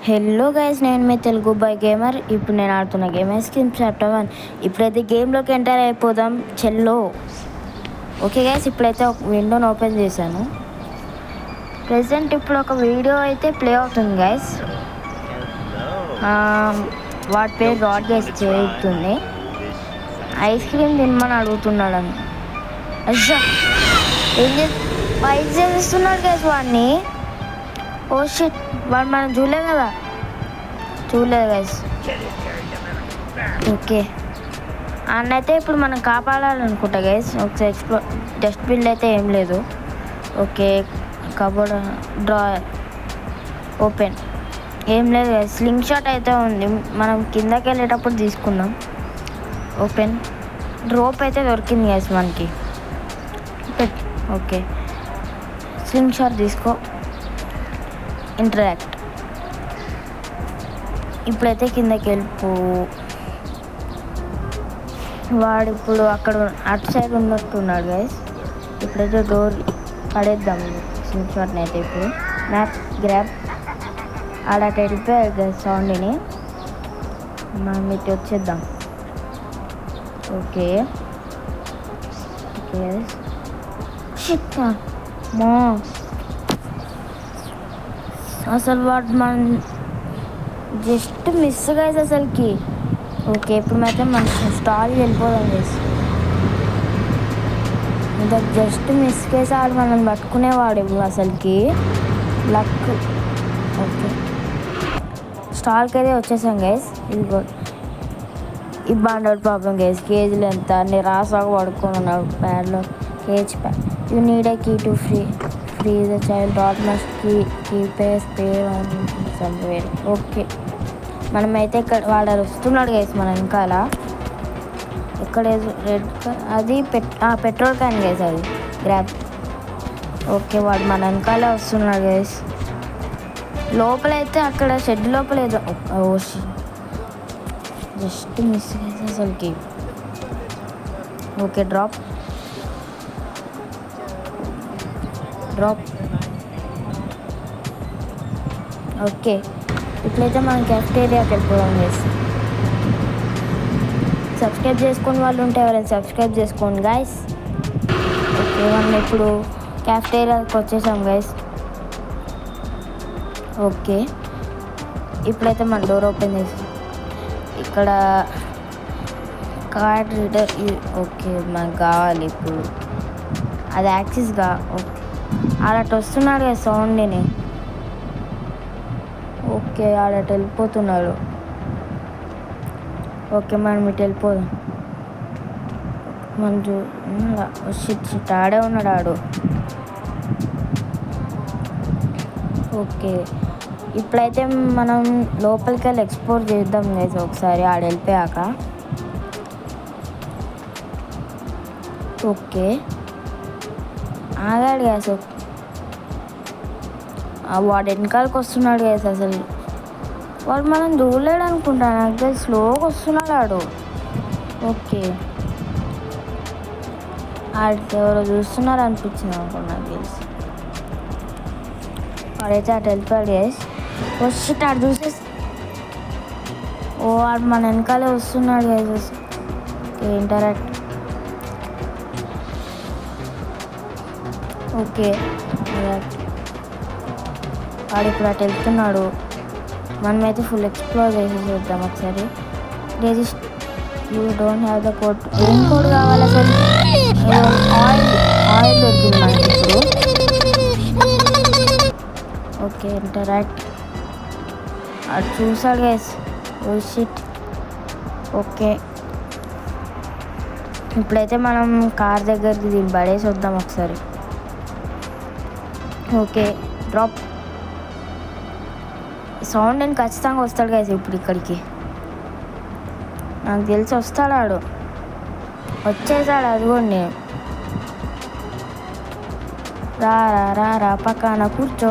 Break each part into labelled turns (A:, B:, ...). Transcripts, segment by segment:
A: Hello guys, నేను మీ Telugu bye gamer. ఇప్పుడు నేను ఆడుతున్న గేమ్ ఐస్ క్రీమ్ చాప్టర్ 1. ఇప్పుడైతే గేమ్లోకి ఎంటర్ అయిపోదాం చెల్లో. ఓకే గైస్, ఇప్పుడైతే ఒక విండోని ఓపెన్ చేశాను. ప్రెజెంట్ ఇప్పుడు ఒక వీడియో అయితే ప్లే అవుతుంది గైస్. వాటి పేరు రాడ్ గైస్ చేస్తుంది. ఐస్ క్రీమ్ తినమని అడుగుతున్నాడు అని అజ్జా ఏం పైకి చేస్తున్నాడు గైస్ వాడిని. ఓ షిట్, వాడు మనం చూడలేదు గైస్. ఓకే, అన్నైతే ఇప్పుడు మనం కాపాడాలనుకుంటా గైస్. ఒకసారి డస్ట్బిన్ అయితే ఏం లేదు. ఓకే, కబోర్డ్ డ్రాయర్ ఓపెన్ ఏం లేదు గైస్. స్లింగ్ షాట్ అయితే ఉంది, మనం కిందకి వెళ్ళేటప్పుడు తీసుకుందాం. ఓపెన్ రోప్ అయితే దొరికింది గైస్ మనకి. ఓకే, స్లింగ్ షాట్ తీసుకో. ఇంటరాక్ట్. ఇప్పుడైతే కిందకి వెళ్ళిపో. వాడు ఇప్పుడు అక్కడ అటు సైడ్ ఉన్నట్టున్నాడు గైస్. ఇప్పుడైతే డోర్ పడేద్దాం స్లింగ్ షాట్ని అయితే. ఇప్పుడు మ్యాప్ గ్రాబ్ అలా వెళ్ళిపోయాడు గైస్. సౌండ్ని మనం ఇటు వచ్చేద్దాం. ఓకే ఓకే మా అసలు వాడు మనం జస్ట్ మిస్ గైస్ అసలుకి. ఓకే, ఇప్పుడు అయితే మనం స్టాల్ వెళ్ళిపోదాం గైస్. ఇంకా జస్ట్ మిస్ కేసి ఆడు మనం పట్టుకునేవాడు అసలుకి. లక్. ఓకే, స్టాల్కి అయితే వచ్చేసాం గైస్. ఇదిగో ఇబ్బంది ప్రాబ్లం గైస్. కేజీలు ఎంత నిరాశగా పడుకొని ఉన్నాడు ప్యాడ్లో. Cage pad. You need a key to free the child dad must keep a spare on somewhere. Okay, మనమైతే ఇక్కడ వాడు వస్తున్నాడు గైస్ మన వెనకాల. ఎక్కడ రెడ్ అది పెట్రోల్ క్యాన్ గైస్, అది గ్రాబ్. ఓకే, వాడు మన వెనకాలే వస్తున్నాడు గైస్. లోపలైతే అక్కడ షెడ్ లోపల ఏదో జస్ట్ మిస్ గైస్ అసలుకి. Okay, drop. ఓకే, ఇప్పుడైతే మనం కెఫ్టేరియాకి వెళ్ళిపోదాం గైస్. సబ్స్క్రైబ్ చేసుకుని వాళ్ళు ఉంటే ఎవరైనా సబ్స్క్రైబ్ చేసుకోండి గైస్. ఓకే, మనం ఇప్పుడు కెఫ్టేరియాకి వచ్చేసాం గైస్. ఓకే, ఇప్పుడైతే మన డోర్ ఓపెన్ చేసి ఇక్కడ కార్డ్ రీడర్. ఓకే, మనకు కావాలి ఇప్పుడు అది యాక్సెస్గా. ఓకే, అలా వస్తున్నాడు కదా సౌండ్ని. ఓకే, ఆడట వెళ్ళిపోతున్నాడు. ఓకే, మనం ఇటు వెళ్ళిపోదాం. మనం షిట్ ఆడే ఉన్నాడు ఆడు. ఓకే, ఇప్పుడైతే మనం లోపలికి వెళ్ళి ఎక్స్ప్లోర్ చేద్దాం గైస్ ఒకసారి ఆడ వెళ్ళిపోయాక. ఓకే, ఆగాడు గైస్. వాడు వెనకాలకి వస్తున్నాడు గైస్. అసలు వాడు మనం చూడలేడు అనుకుంటా, నాకు తెలిసి స్లోగా వస్తున్నాడు ఆడు. ఓకే, ఆడికి ఎవరో చూస్తున్నారు అనిపించింది అనుకోండి నాకు తెలిసి. వాడైతే అటు వెళ్ళిపోయాడు గైస్. వచ్చి ఆడు చూసేసి వాడు మన వెనకాలే వస్తున్నాడు గైస్. Okay, interact. ఓకే, వాడు ఇప్పుడు అటు వెళ్తున్నాడు. మనమైతే ఫుల్ ఎక్స్ప్లోర్ చేసేద్దాం ఒకసారి. Resist you don't have the code. ఏం కోడ్ కావాలి అసలు? ఆయిల్ దొరికింది మనకి ఇప్పుడు. Okay, interact. అది చూసాడు గైస్. Oh shit. ఓకే, ఇప్పుడైతే మనం కార్ దగ్గరికి దీన్ని పడేసి వద్దాం ఒకసారి. Okay, drop. సౌండ్ నేను ఖచ్చితంగా వస్తాడు గైస్ ఇప్పుడు ఇక్కడికి. నాకు తెలిసి వస్తాడు. వచ్చేసాడు అదిగోండి. రా పక్కన కూర్చో.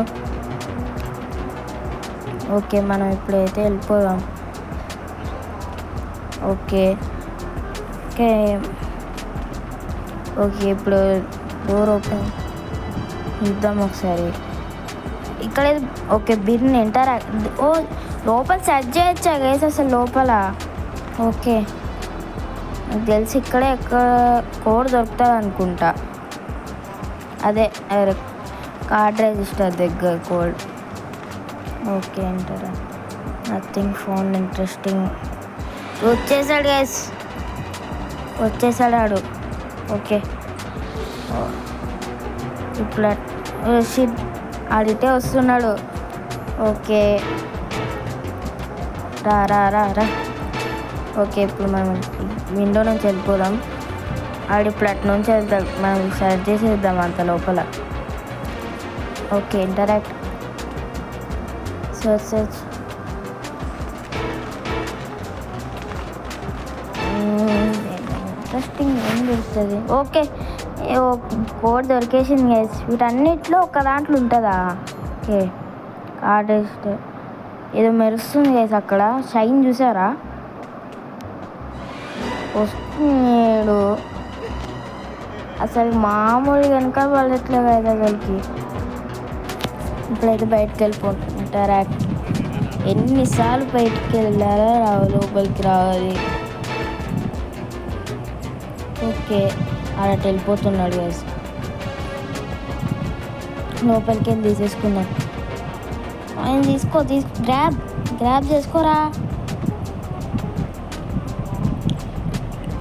A: ఓకే, మనం ఇప్పుడైతే వెళ్ళిపోదాం. ఓకే ఓకే ఓకే ఇప్పుడు డోర్ ఓపెన్ ఇద్దాం ఒకసారి. ఇక్కడ ఓకే బిర్న్ ఓ లోపల సెట్ చేయొచ్చా గైస్ అసలు లోపల? ఓకే నాకు తెలిసి ఇక్కడే ఎక్కడ కోడ్ దొరుకుతుంది అనుకుంటా. అదే కార్డ్ రిజిస్టర్ దగ్గర కోడ్. ఓకే అంటారా? Nothing phone interesting. వచ్చేసాడు గైస్, వచ్చేసాడు ఆడు. ఓకే ఇప్పుడు ఆడితే వస్తున్నాడు. ఓకే రా రా రా రా. ఓకే ఇప్పుడు మనం విండో నుంచి వెళ్ళిపోదాం. ఆడి ప్లట్ నుంచి వెళ్తాడు, మనం సర్చ్ చేసేద్దాం అంత లోపల. ఓకే ఇంటరాక్ట్ సెర్చ్ ఇంట్రెస్టింగ్ ఏం దొరుకుతుంది? ఓకే కోడ్ దొరికేసింది గైస్. వీటన్నిటిలో ఒక దాంట్లో ఉంటుందా? ఓకే కార్డ్ ఏదో మెరుస్తుంది గైస్ అక్కడ, షైన్ చూసారా? వస్తున్నాడు అసలు మామూలు కనుక వాళ్ళట్లేదు కదా అసలుకి. ఇప్పుడైతే బయటకు వెళ్ళిపోతుంటారా? ఎన్నిసార్లు బయటికి వెళ్ళారా లోపలికి రావాలి. ఓకే అలా వెళ్ళిపోతున్నాడు గైస్. లోపలికి వెళ్ళి తీసేసుకున్నాం. ఆయన గ్రాబ్ చేసుకోరా.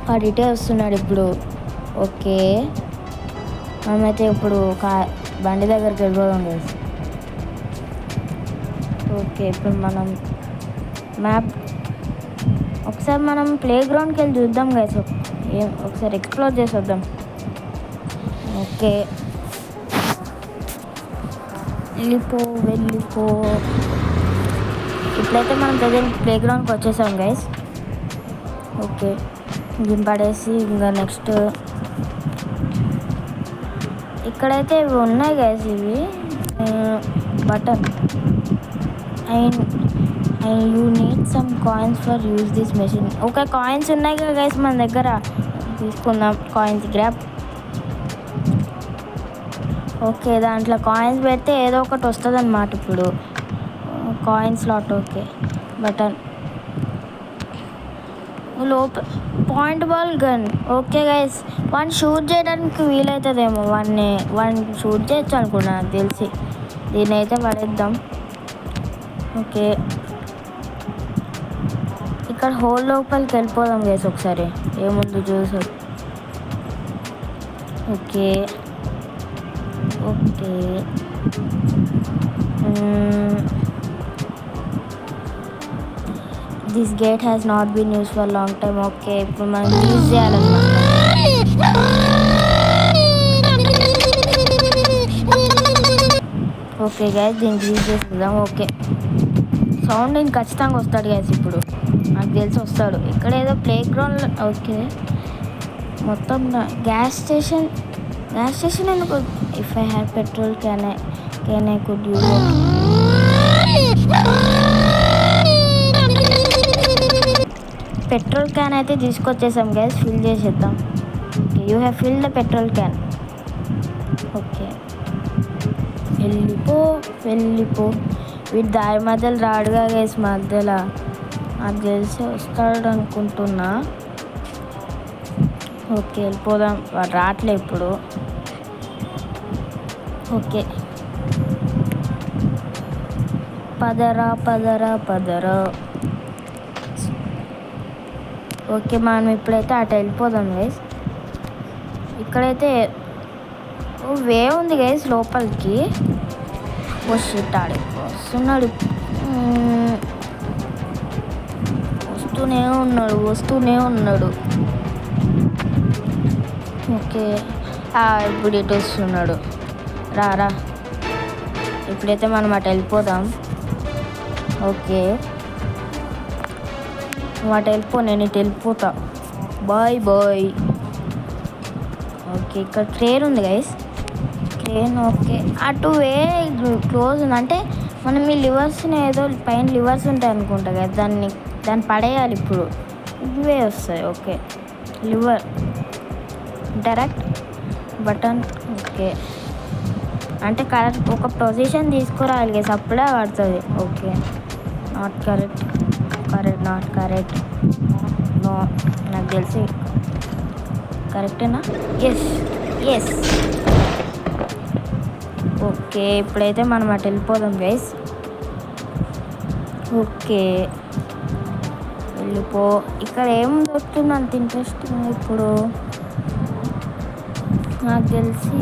A: వాడిటే వస్తున్నాడు ఇప్పుడు. ఓకే మనమైతే ఇప్పుడు బండి దగ్గరికి వెళ్ళిపోదాం గైస్. ఓకే ఇప్పుడు మనం మ్యాప్ ఒకసారి మనం ప్లే గ్రౌండ్కి వెళ్ళి చూద్దాం గైస్. ఒకసారి ఎక్స్ప్లోర్ చేసి వద్దాం. ఓకే వెళ్ళిపో. ఇప్పుడైతే మనం ప్రజెంట్ ప్లే గ్రౌండ్కి వచ్చేసాం గైస్. ఓకే దీన్ని పడేసి ఇంకా నెక్స్ట్ ఇక్కడైతే ఇవి ఉన్నాయి గైస్. ఇవి button and you need some coins for use this machine. Okay coins ఉన్నాయి కదా గైస్ మన దగ్గర, తీసుకుందాం కాయిన్స్. గ్రాబ్. ఓకే దాంట్లో కాయిన్స్ పెడితే ఏదో ఒకటి వస్తుంది అన్నమాట. ఇప్పుడు coin slot. Okay button point ball gun. Okay guys one shoot చేయడానికి వీలవుతుందేమో. వన్ షూట్ చేయొచ్చు అనుకున్నా నాకు తెలిసి. దీన్ని అయితే పడేద్దాం. ఓకే ఇక్కడ హోల్ లోపలికి వెళ్ళిపోదాం గైస్ ఒకసారి ఏముంది చూసి. Okay this gate has not been use for long time. Okay ఇప్పుడు మనం యూజ్ చేయాలన్నమాట. ఓకే గైస్ దీన్ని యూజ్ చేసేద్దాం. ఓకే సౌండ్ ఇంక ఖచ్చితంగా వస్తాడు గైస్. ఇప్పుడు నాకు తెలిసి వస్తాడు. ఇక్కడ ఏదో ప్లే గ్రౌండ్. ఓకే మొత్తం గ్యాస్ స్టేషన్ ఎందుకు? If I have petrol can I could use petrol can అయితే తీసుకొచ్చేసాం గైస్. ఫిల్ చేసేద్దాం. Okay you have fill the petrol can. Okay వెళ్ళిపో. వీటి దారి మధ్యలో రాడుగా గైస్. మధ్యలో నాకు తెలిసి వస్తాడు అనుకుంటున్నా. ఓకే వెళ్ళిపోదాం. వాడు రావట్లే ఇప్పుడు. ఓకే పదరా. ఓకే మనం ఇప్పుడైతే అటు వెళ్ళిపోదాం గైస్. ఇక్కడైతే వే ఉంది గైస్ లోపలికి. వస్తున్నాడు. వస్తూనే ఉన్నాడు. ఓకే ఇప్పుడు ఇటు వస్తున్నాడు. రా ఇప్పుడైతే మనం అటు వెళ్ళిపోదాం. ఓకే అటు వెళ్ళిపో, నేను ఇటు వెళ్ళిపోతా. బాయ్. ఓకే ఇక్కడ ట్రైన్ ఉంది గైస్. ఓకే అటు వే క్లోజ్ ఉంది. అంటే మనం ఈ లివర్స్ని ఏదో పైన లివర్స్ ఉంటాయి అనుకుంటా కదా, దాన్ని పడేయాలి. ఇప్పుడు ఇవే వస్తాయి. Okay lever interact button. Okay అంటే కరెక్ట్ ఒక పొజిషన్ తీసుకురావాలి గైస్, అప్పుడే పడుతుంది. Okay, not correct, not correct. No, నాకు తెలిసి కరెక్టేనా? Yes yes. ఓకే, ఇప్పుడైతే మనం అటు వెళ్ళిపోదాం గైస్. ఓకే, వెళ్ళిపో. ఇక్కడ ఏం దొరుకుతుంది అంత ఇంట్రెస్టింగ్? ఇప్పుడు నాకు తెలిసి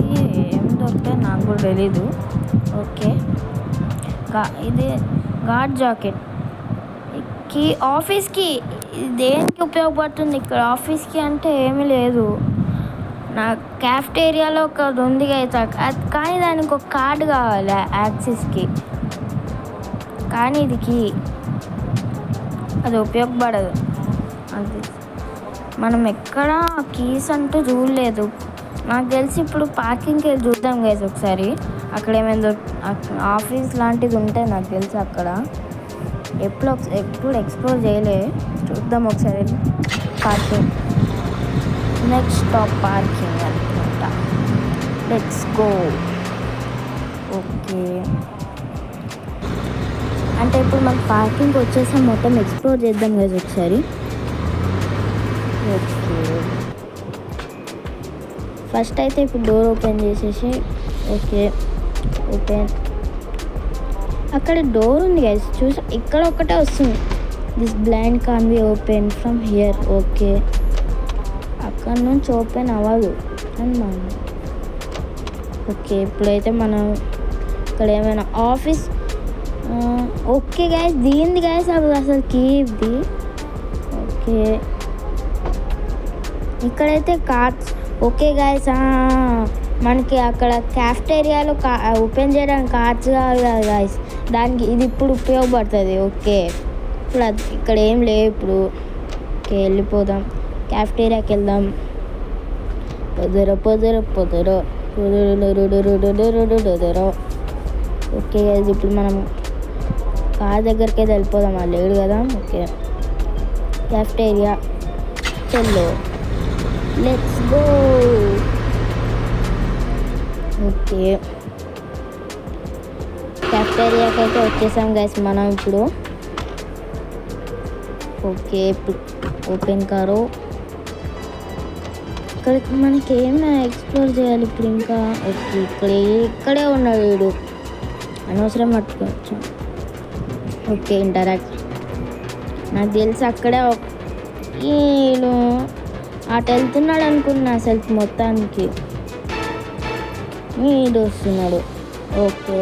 A: ఏం దొరుకుతాయి నాకు కూడా తెలీదు. ఓకే, ఇది గార్డ్ జాకెట్ ఆఫీస్కి దేనికి ఉపయోగపడుతుంది? ఇక్కడ ఆఫీస్కి అంటే ఏమీ లేదు. నా క్యాఫ్టేరియాలో ఒకటి ఉంది అయితే అది, కానీ దానికి ఒక కార్డు కావాలి యాక్సిస్కి, కానీ ఇదికి అది ఉపయోగపడదు. అది మనం ఎక్కడ కీస్ అంటూ చూడలేదు. నాకు తెలిసి ఇప్పుడు పార్కింగ్కి వెళ్ళి చూద్దాం గైస్ ఒకసారి. అక్కడ ఏమైనా ఆఫీస్ లాంటిది ఉంటే నాకు తెలిసి అక్కడ ఎప్పుడు ఎక్స్ప్లోర్ చేయలే. చూద్దాం ఒకసారి. పార్కింగ్, నెక్స్ట్ స్టాప్ పార్కింగ్ అనుకుంటా. Let's go. ఓకే, అంటే ఇప్పుడు మనం పార్కింగ్ వచ్చేసాం, మొత్తం ఎక్స్ప్లోర్ చేద్దాం కదా ఒకసారి. ఓకే, ఫస్ట్ అయితే ఇప్పుడు డోర్ ఓపెన్ చేసేసి. Okay, open. అక్కడ డోర్ ఉంది గైస్, చూసా. ఇక్కడ ఒకటే వస్తుంది, this blind can be open from here. Okay, అక్కడ నుంచి ఓపెన్ అవ్వదు అన్నమాట. ఓకే, ఇప్పుడైతే మనం ఇక్కడ ఏమైనా ఆఫీస్. ఓకే గైస్, దీనిది గైస్ అసలు కీది. ఓకే, ఇక్కడైతే కార్డ్స్. ఓకే గైస్, మనకి అక్కడ క్యాఫ్టేరియాలో ఓపెన్ చేయడానికి కార్డ్స్ కావాలి కదా గైస్, దానికి ఇది ఇప్పుడు ఉపయోగపడుతుంది. ఓకే, ఇప్పుడు ఇక్కడ ఏం లేవు ఇప్పుడు. ఓకే, వెళ్ళిపోదాం, క్యాఫ్టేరియాకి వెళ్దాం. పొదర. ఓకే గైస్, ఇప్పుడు మనం కార్ దగ్గరికి అయితే వెళ్ళిపోదాం. అది లేడు కదా. ఓకే, క్యాఫ్టేరియా చెల్లో, లెట్స్ గో. ఓకే, క్యాఫ్టేరియాకి అయితే వచ్చేసాం గైస్ మనం ఇప్పుడు. ఓకే, ఇప్పుడు ఓపెన్ కారు. ఇక్కడ మనకి ఏమైనా ఎక్స్ప్లోర్ చేయాలి ఇప్పుడు ఇంకా. ఓకే, ఇక్కడే ఉన్నాడు వీడు, అనవసరం పట్టుకోవచ్చు. Okay, interact. నాకు తెలిసి అక్కడే వీడు అటు వెళ్తున్నాడు అనుకున్నా అసలు మొత్తానికి. వీడు వస్తున్నాడు. ఓకే,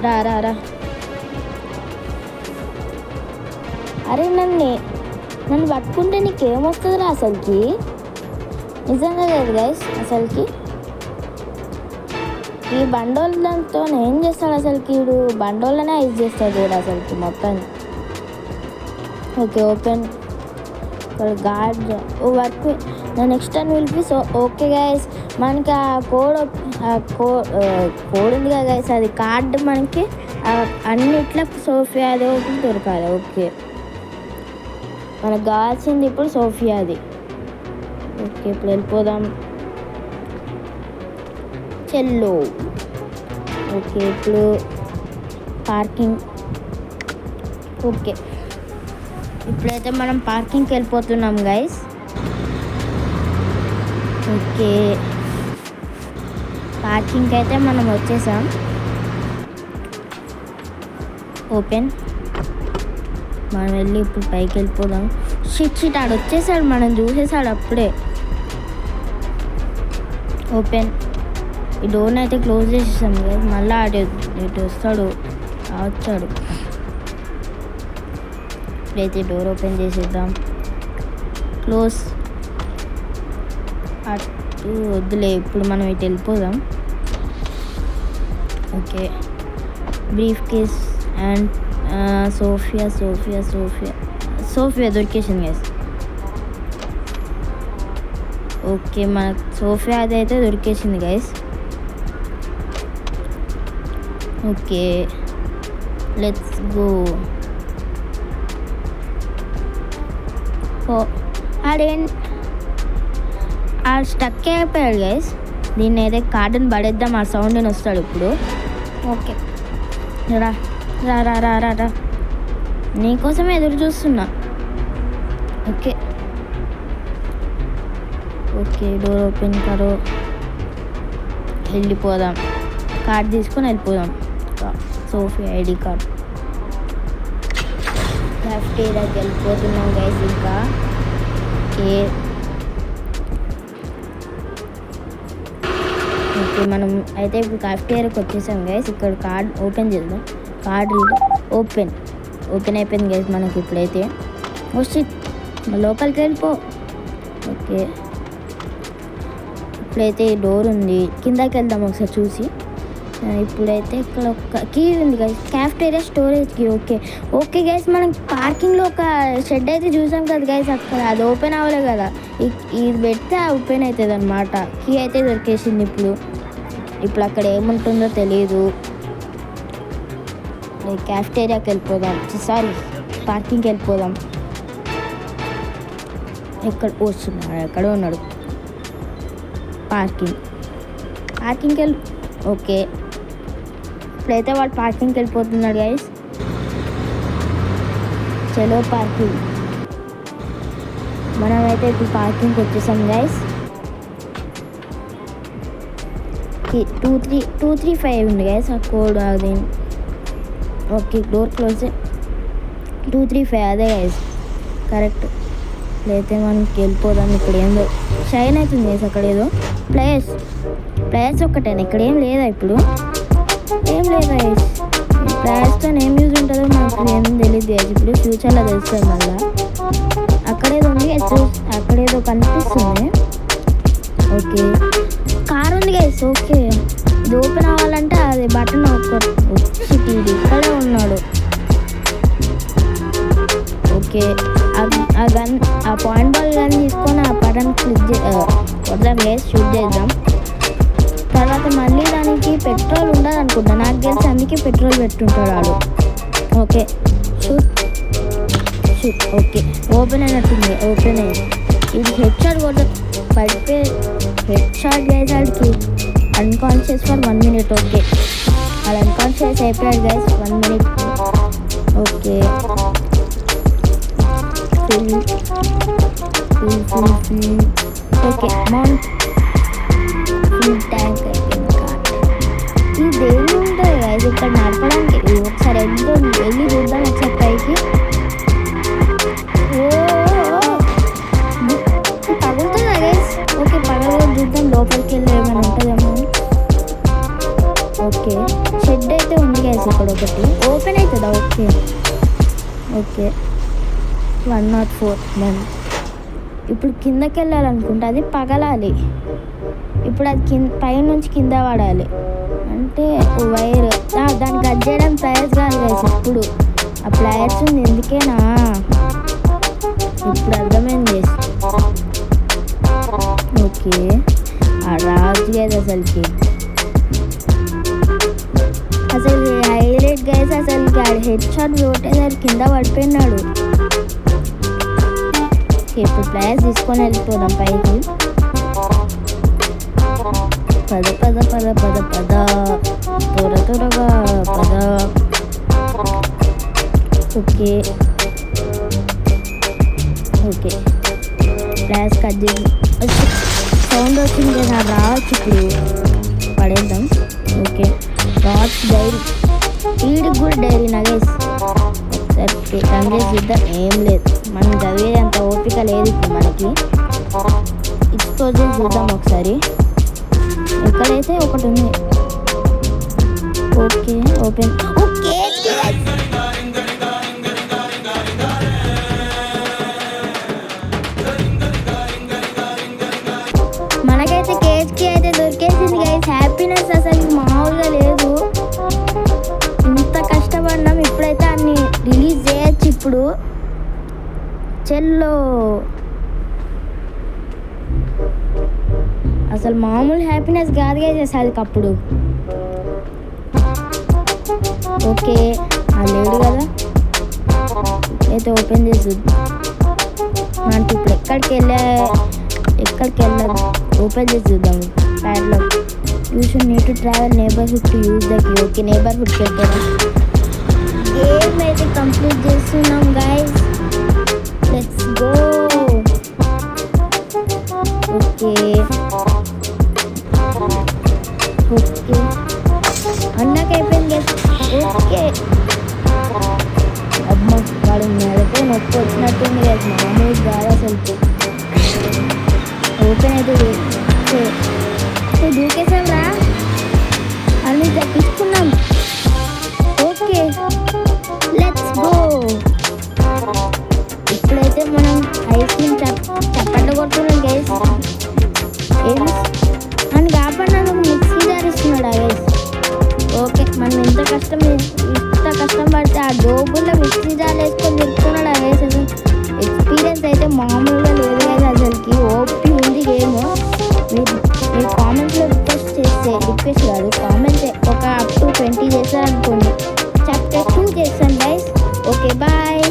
A: రా. అరే నన్ను పట్టుకుంటే నీకేమొస్తుందిరా అసలుకి? నిజంగా లేదు గైస్, అసలుకి ఈ బండోళ్ళతో ఏం చేస్తాడు అసలుకి? వీడు బండోళ్ళనే యూజ్ చేస్తాడు వీడు అసలుకి మొత్తాన్ని. Okay, open guard work next time పిలిపి. సో ఓకే గైస్, మనకి ఆ కోడ్ ఉంది కదా గైస్, అది కార్డు మనకి అన్నిట్లో సోఫియాది ఒకటి దొరకాలి. ఓకే, మనకు కావాల్సింది ఇప్పుడు సోఫియాది. ఓకే, ఇప్పుడు వెళ్ళిపోదాం చెల్లో. ఓకే, ఇప్పుడు పార్కింగ్. ఓకే, ఇప్పుడైతే మనం పార్కింగ్కి వెళ్ళిపోతున్నాం గైస్. ఓకే, పార్కింగ్కి అయితే మనం వచ్చేసాం. ఓపెన్. మనం వెళ్ళి ఇప్పుడు పైకి వెళ్ళిపోదాం. షిట్ ఆడు వచ్చేసాడు, మనం చూసేసాడు అప్పుడే. ఓపెన్. ఈ డోర్ని అయితే క్లోజ్ చేసేసాం కదా, మళ్ళీ ఇటు వస్తాడు వచ్చాడు. ఇప్పుడైతే డోర్ ఓపెన్ చేసేద్దాం. క్లోజ్. అటు వద్దులే, ఇప్పుడు మనం ఇటు వెళ్ళిపోదాం. Okay, briefcase and Sofia దొరికేసింది గైస్. ఓకే, మనకు సోఫియా అది అయితే దొరికేసింది గైస్. Okay, let's go. ఆడు స్టక్ అయిపోయాడు గైస్. దీన్ని అయితే కార్డుని పడేద్దాం, ఆ సౌండ్ని వస్తాడు ఇప్పుడు. ఓకే రా రా రా రా రా రా, నీకోసమే ఎదురు చూస్తున్నా. ఓకే ఓకే, డోర్ ఓపెన్ కరో, వెళ్ళిపోదాం. కార్డ్ తీసుకొని వెళ్ళిపోదాం. Sophie ID card. క్యాఫ్టేరియాకి వెళ్ళిపోతున్నాం గైస్. ఇంకా ఓకే మనం అయితే ఇప్పుడు క్యాఫ్టేరియాకి వచ్చేసాం గైస్. ఇక్కడ కార్డ్ ఓపెన్ చేద్దాం. కార్డ్ ఓపెన్ అయిపోయింది గైస్ మనకి ఇప్పుడైతే. వచ్చి లోపలికి వెళ్ళిపో. ఓకే ఇప్పుడైతే ఈ డోర్ ఉంది, కిందకి వెళ్దాం ఒకసారి చూసి. ఇప్పుడైతే ఇక్కడ ఒక కీ ఉంది guys, cafeteria storage key. Okay guys, మనం పార్కింగ్లో ఒక షెడ్ అయితే చూసాం కదా గైస్, అక్కడ అది ఓపెన్ అవ్వలేదు కదా, ఇది పెడితే ఓపెన్ అవుతుంది అనమాట. కీ అయితే దొరికేసింది. ఇప్పుడు అక్కడ ఏముంటుందో తెలియదు. క్యాఫ్టేరియాకి వెళ్ళిపోదాం, సారీ పార్కింగ్కి వెళ్ళిపోదాం. వస్తున్నాడు, ఎక్కడ ఉన్నాడు? పార్కింగ్కి వెళ్ళి. ఓకే ఇప్పుడైతే వాడు పార్కింగ్కి వెళ్ళిపోతున్నాడు గైస్. చలో పార్కింగ్. మనమైతే ఇప్పుడు పార్కింగ్కి వచ్చేసాం గైస్. 235 ఉంది గైస్ ఆ కోడ్. అది ఓకే, డోర్ క్లోజ్. 235 అదే గైస్ కరెక్ట్. అయితే మనకి వెళ్ళిపోదాం. ఇక్కడ ఏందో షైన్ అవుతుంది గైస్, అక్కడ ఏదో ప్లేయర్స్ ఒక్కటేనా, ఇక్కడ ఏం లేదా? ఇప్పుడు ఏం లేదా గైస్? ప్లేయర్స్తో ఏం యూజ్ ఉంటుందో మనకు ఏం తెలియదు గైస్. ఇప్పుడు ఫ్యూచర్లో తెలుస్తుంది మళ్ళీ. అక్కడేదో ఉంది, అక్కడేదో కనిపిస్తుంది. ఓకే కార్ ఉంది గైస్. ఓకే ఇది ఓపెన్ అవ్వాలంటే అది బటన్ వచ్చి ఇక్కడే ఉన్నాడు. ఓకే ఆ పాయింట్ బాల్ గన్ తీసుకొని ఆ బటన్ క్లిక్ వద్దాం గైస్, షూట్ చేద్దాం. తర్వాత మళ్ళీ దానికి పెట్రోల్ ఉండదు అనుకుంటా, నాకు తెలిసి అందుకే పెట్రోల్ పెట్టుంటాడు వాడు. Okay shoot. ఓకే ఓపెన్ అయినట్టుంది. ఓపెన్ అయ్యి ఇది హెడ్ షాట్ కొట్ట పడిపోయి హెడ్ షాట్ గైస్. వాడికి అన్కాన్షియస్ ఫర్ 1 minute. ఓకే వాడు అన్కాన్షియస్ అయిపోయాడు guys 1 minute. Okay okay amount full tank అయిపోయింది కార్. ఇది దేని ఉంటుంది గైస్ ఇక్కడ నడపడానికి. ఒకసారి వెళ్ళి చూద్దాం ఒకసారి పైకి. పగులుతుందా గైస్? ఓకే పగలు చూద్దాం, లోపలికి వెళ్ళి ఏమైనా ఉంటుందేమో. ఓకే షెడ్ అయితే ఉంది గైస్ ఇక్కడ ఒకటి. ఓపెన్ అవుతుందా? ఓకే 104. ఇప్పుడు కిందకి వెళ్ళాలనుకుంటే అది పగలాలి. ఇప్పుడు అది పైనుంచి కింద పడాలి అంటే వైర్ దాన్ని కట్ చేయడం ప్లేయర్స్ కాదు గైస్. ఇప్పుడు ఆ ప్లేయర్స్ ఉంది ఎందుకేనా, ఇప్పుడు అర్థమైంది. ఓకే ఆ రాజు గైస్ అసలు హైలైట్ గైస్. అసలు హెడ్ షాట్ కొట్టేసరి కింద పడిపోయినాడు. ఇప్పుడు ప్లేయర్స్ తీసుకొని వెళ్ళిపోదాం పైకి. పద త్వరగా పద. ఓకే ప్లేయర్స్ కట్ చేసి సౌండ్ వచ్చింది కదా, రావచ్చు ఇప్పుడు పడేద్దాం. ఓకే రావచ్చు డైరీ, వీడికి కూడా డైరీ నగేసి ఒకసారి రన్ చేసి చూద్దాం. ఏం లేదు, మనం చదివేది అంత ఓపిక లేదు ఇప్పుడు మనకి. ఎక్స్ప్లోర్ చేసి చూద్దాం ఒకసారి. ఇక్కడైతే ఒకటి ఉంది. Okay open. ఓకే మనకైతే కేజ్కి అయితే దొరికేసింది గైస్. హ్యాపీనెస్ అసలు మామూలుగా లేదు. ఇంత కష్టపడినాం, ఇప్పుడైతే అన్ని రిలీజ్ చేయొచ్చు. ఇప్పుడు చెల్లో అసలు మామూలు హ్యాపీనెస్ కాదు గైస్ అసలు అప్పుడు. ఓకే లేడు కదా, అయితే ఓపెన్ చేసి మనకి ఇప్పుడు ఎక్కడికి వెళ్ళదు. ఓపెన్ చేసి చూద్దాం. padlock. You should need to travel neighborhood to use the key. Okay, neighborhood పెట్టాను. గేమ్ అయితే కంప్లీట్ చేస్తున్నాం guys. Let's go. Okay okay అన్నాక అయిపోయింది గైస్. ఓకే అమ్మ వాడు మెడపై నొప్పి వచ్చినట్టుంది గైస్. మామూలు కాదు అసలు. ఓపెన్ అయితే దూకేసాం రా, అన్ని తప్పించుకున్నాం. Okay let's go. ఇప్పుడైతే మనం ఐస్ క్రీమ్ చప్పట్లు కొడుతున్నాం గైస్. అని కాపాడినాను మిక్సీ దారిస్తున్నాడా గైస్. ఓకే మనం ఇంత కష్టం పడితే ఆ డోబుల్లో మిక్సీ జార్ వేసుకొని తిరుగుతున్నాడా గైస్. అసలు ఎక్స్పీరియన్స్ అయితే మామూలుగా లేదు గైస్. అసలుకి ఓపీ ఉంది గేమ్. మీరు కామెంట్స్లో రిక్వెస్ట్ కాదు, కామెంట్స్ ఒక అప్ టు 20 చేస్తారనుకోండి, చాప్టర్ 2 చేస్తాను గైస్. Okay bye.